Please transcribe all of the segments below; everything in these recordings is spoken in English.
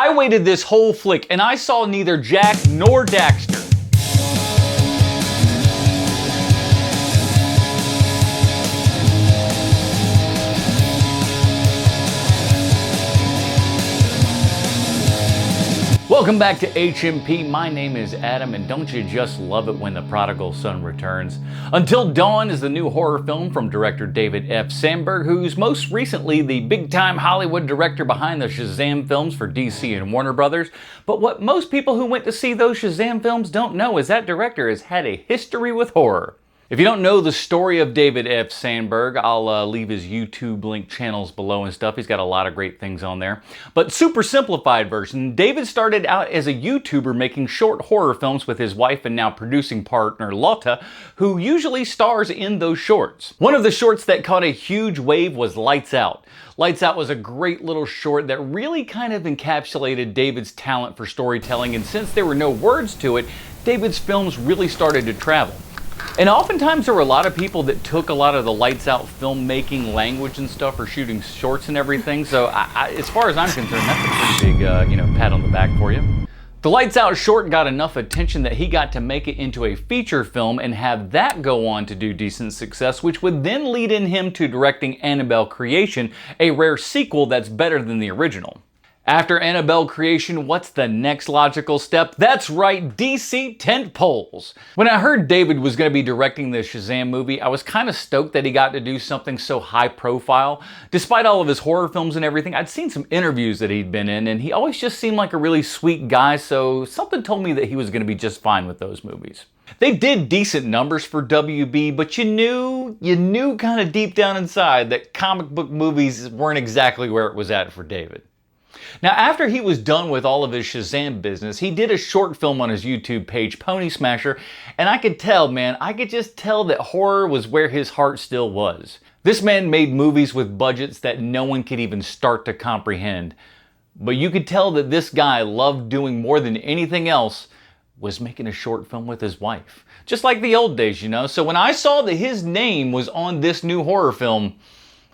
I waited this whole flick and I saw neither Jack nor Daxter. Welcome back to HMP. My name is Adam, and don't you just love it when the prodigal son returns? Until Dawn is the new horror film from director David F. Sandberg, who's most recently the big-time Hollywood director behind the Shazam films for DC and Warner Brothers. But what most people who went to see those Shazam films don't know is that director has had a history with horror. If you don't know the story of David F. Sandberg, I'll leave his YouTube link channels below and stuff. He's got a lot of great things on there. But super simplified version, David started out as a YouTuber making short horror films with his wife and now producing partner Lotta, who usually stars in those shorts. One of the shorts that caught a huge wave was Lights Out. Lights Out was a great little short that really kind of encapsulated David's talent for storytelling, and since there were no words to it, David's films really started to travel. And oftentimes there were a lot of people that took a lot of the Lights Out filmmaking language and stuff for shooting shorts and everything. So as far as I'm concerned, that's a pretty big, pat on the back for you. The Lights Out short got enough attention that he got to make it into a feature film and have that go on to do decent success, which would then lead in him to directing Annabelle Creation, a rare sequel that's better than the original. After Annabelle Creation, what's the next logical step? That's right, DC tentpoles. When I heard David was going to be directing the Shazam movie, I was kind of stoked that he got to do something so high profile. Despite all of his horror films and everything, I'd seen some interviews that he'd been in, and he always just seemed like a really sweet guy, so something told me that he was going to be just fine with those movies. They did decent numbers for WB, but you knew kind of deep down inside that comic book movies weren't exactly where it was at for David. Now, after he was done with all of his Shazam business, he did a short film on his YouTube page, Pony Smasher, and I could just tell that horror was where his heart still was. This man made movies with budgets that no one could even start to comprehend. But you could tell that this guy loved doing more than anything else was making a short film with his wife. Just like the old days, you know? So when I saw that his name was on this new horror film,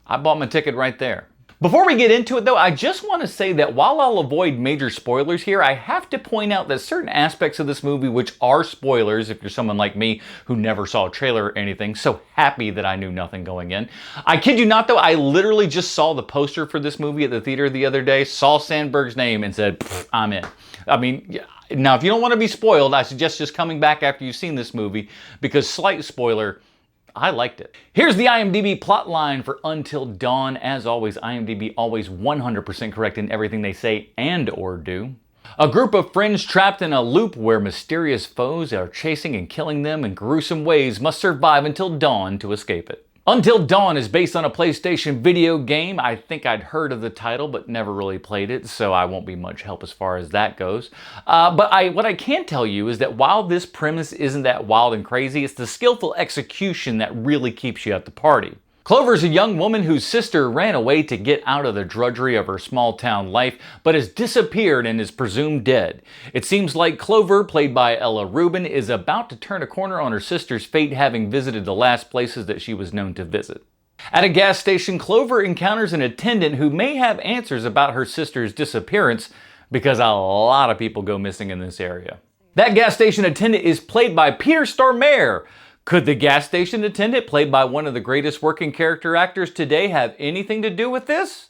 I bought my ticket right there. Before we get into it though, I just want to say that while I'll avoid major spoilers here, I have to point out that certain aspects of this movie which are spoilers if you're someone like me who never saw a trailer or anything, so happy that I knew nothing going in. I kid you not though, I literally just saw the poster for this movie at the theater the other day, saw Sandberg's name and said, I'm in. I mean, now if you don't want to be spoiled, I suggest just coming back after you've seen this movie because slight spoiler, I liked it. Here's the IMDb plot line for Until Dawn. As always, IMDb always 100% correct in everything they say and or do. A group of friends trapped in a loop where mysterious foes are chasing and killing them in gruesome ways must survive until dawn to escape it. Until Dawn is based on a PlayStation video game. I think I'd heard of the title but never really played it, so I won't be much help as far as that goes. But what I can tell you is that while this premise isn't that wild and crazy, it's the skillful execution that really keeps you at the party. Clover's a young woman whose sister ran away to get out of the drudgery of her small town life, but has disappeared and is presumed dead. It seems like Clover, played by Ella Rubin, is about to turn a corner on her sister's fate, having visited the last places that she was known to visit. At a gas station, Clover encounters an attendant who may have answers about her sister's disappearance, because a lot of people go missing in this area. That gas station attendant is played by Peter Stormare. Could the gas station attendant, played by one of the greatest working character actors today, have anything to do with this?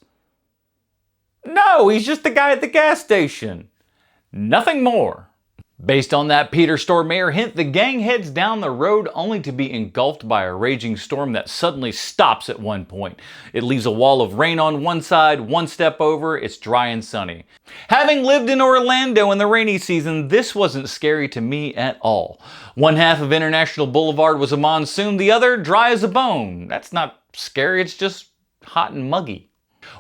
No, he's just the guy at the gas station. Nothing more. Based on that Peter Stormare hint, the gang heads down the road only to be engulfed by a raging storm that suddenly stops at one point. It leaves a wall of rain on one side, one step over, it's dry and sunny. Having lived in Orlando in the rainy season, this wasn't scary to me at all. One half of International Boulevard was a monsoon, the other dry as a bone. That's not scary, it's just hot and muggy.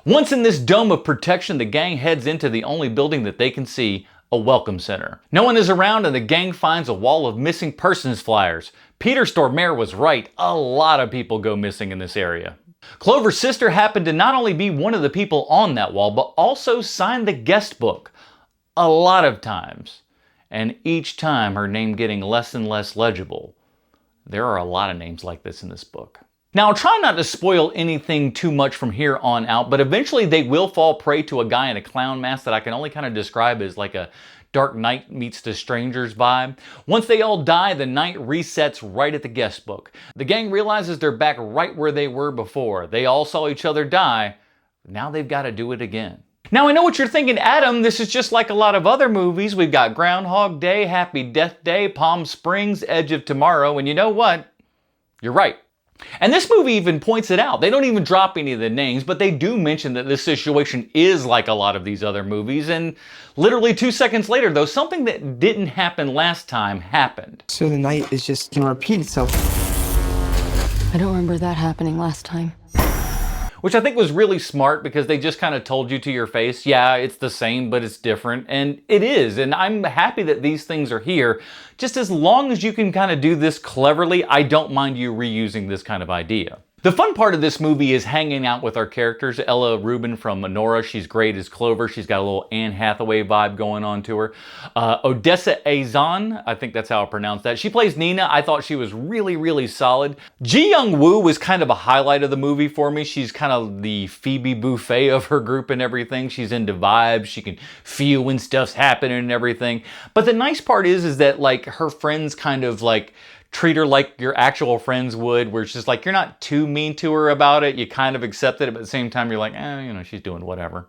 Once in this dome of protection, the gang heads into the only building that they can see, a welcome center. No one is around and the gang finds a wall of missing persons flyers. Peter Stormare was right, a lot of people go missing in this area. Clover's sister happened to not only be one of the people on that wall, but also signed the guest book. A lot of times. And each time her name getting less and less legible. There are a lot of names like this in this book. Now, I'll try not to spoil anything too much from here on out, but eventually they will fall prey to a guy in a clown mask that I can only kind of describe as like a Dark Knight meets the Strangers vibe. Once they all die, the night resets right at the guest book. The gang realizes they're back right where they were before. They all saw each other die. Now they've got to do it again. Now I know what you're thinking, Adam, this is just like a lot of other movies. We've got Groundhog Day, Happy Death Day, Palm Springs, Edge of Tomorrow, and you know what? You're right. And this movie even points it out. They don't even drop any of the names, but they do mention that this situation is like a lot of these other movies, and literally 2 seconds later, though, something that didn't happen last time happened. So the night is just gonna repeat itself. I don't remember that happening last time. Which I think was really smart because they just kind of told you to your face, yeah, it's the same, but it's different. And it is. And I'm happy that these things are here. Just as long as you can kind of do this cleverly, I don't mind you reusing this kind of idea. The fun part of this movie is hanging out with our characters. Ella Rubin from Nora, she's great as Clover. She's got a little Anne Hathaway vibe going on to her. Odessa Azan, I think that's how I pronounce that. She plays Nina. I thought she was really, really solid. Ji Young Woo was kind of a highlight of the movie for me. She's kind of the Phoebe Buffet of her group and everything. She's into vibes. She can feel when stuff's happening and everything. But the nice part is that like her friends kind of like treat her like your actual friends would, where it's just like, you're not too mean to her about it. You kind of accept it, but at the same time, you're like, you know, she's doing whatever.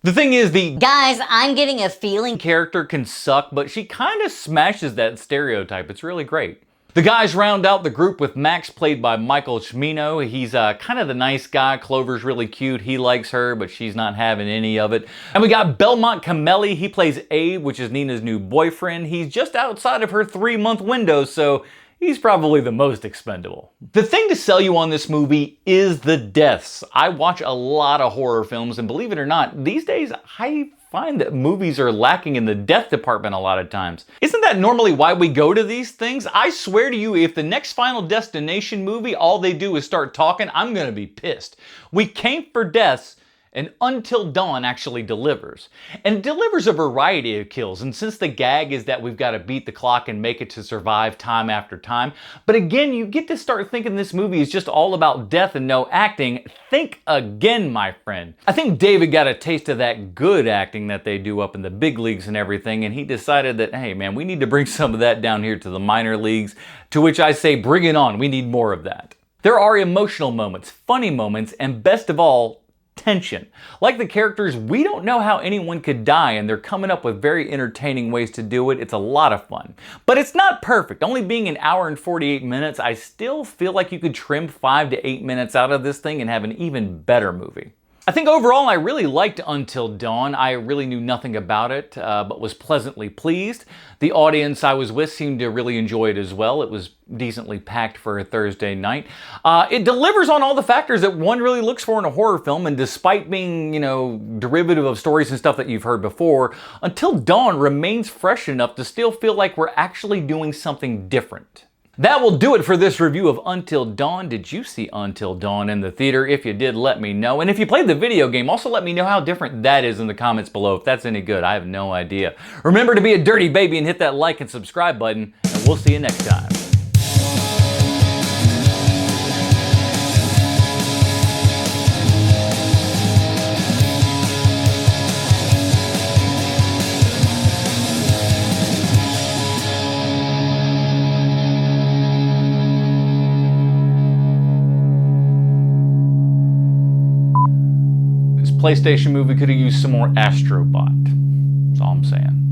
The thing is, the guys, I'm getting a feeling character can suck, but she kind of smashes that stereotype. It's really great. The guys round out the group with Max, played by Michael Cimino. He's kind of the nice guy. Clover's really cute. He likes her, but she's not having any of it. And we got Belmont Camelli. He plays Abe, which is Nina's new boyfriend. He's just outside of her 3-month window, so he's probably the most expendable. The thing to sell you on this movie is the deaths. I watch a lot of horror films, and believe it or not, these days I find that movies are lacking in the death department a lot of times. Isn't that normally why we go to these things? I swear to you, if the next Final Destination movie, all they do is start talking, I'm gonna be pissed. We came for deaths, and Until Dawn actually delivers. And it delivers a variety of kills, and since the gag is that we've got to beat the clock and make it to survive time after time, but again, you get to start thinking this movie is just all about death and no acting. Think again, my friend. I think David got a taste of that good acting that they do up in the big leagues and everything, and he decided that, hey man, we need to bring some of that down here to the minor leagues, to which I say, bring it on, we need more of that. There are emotional moments, funny moments, and best of all, tension. Like the characters, we don't know how anyone could die, and they're coming up with very entertaining ways to do it. It's a lot of fun. But it's not perfect. Only being an hour and 48 minutes, I still feel like you could trim 5 to 8 minutes out of this thing and have an even better movie. I think overall I really liked Until Dawn. I really knew nothing about it, but was pleasantly pleased. The audience I was with seemed to really enjoy it as well. It was decently packed for a Thursday night. It delivers on all the factors that one really looks for in a horror film, and despite being, you know, derivative of stories and stuff that you've heard before, Until Dawn remains fresh enough to still feel like we're actually doing something different. That will do it for this review of Until Dawn. Did you see Until Dawn in the theater? If you did, let me know. And if you played the video game, also let me know how different that is in the comments below. If that's any good, I have no idea. Remember to be a dirty baby and hit that like and subscribe button, and we'll see you next time. PlayStation movie could have used some more Astrobot. That's all I'm saying.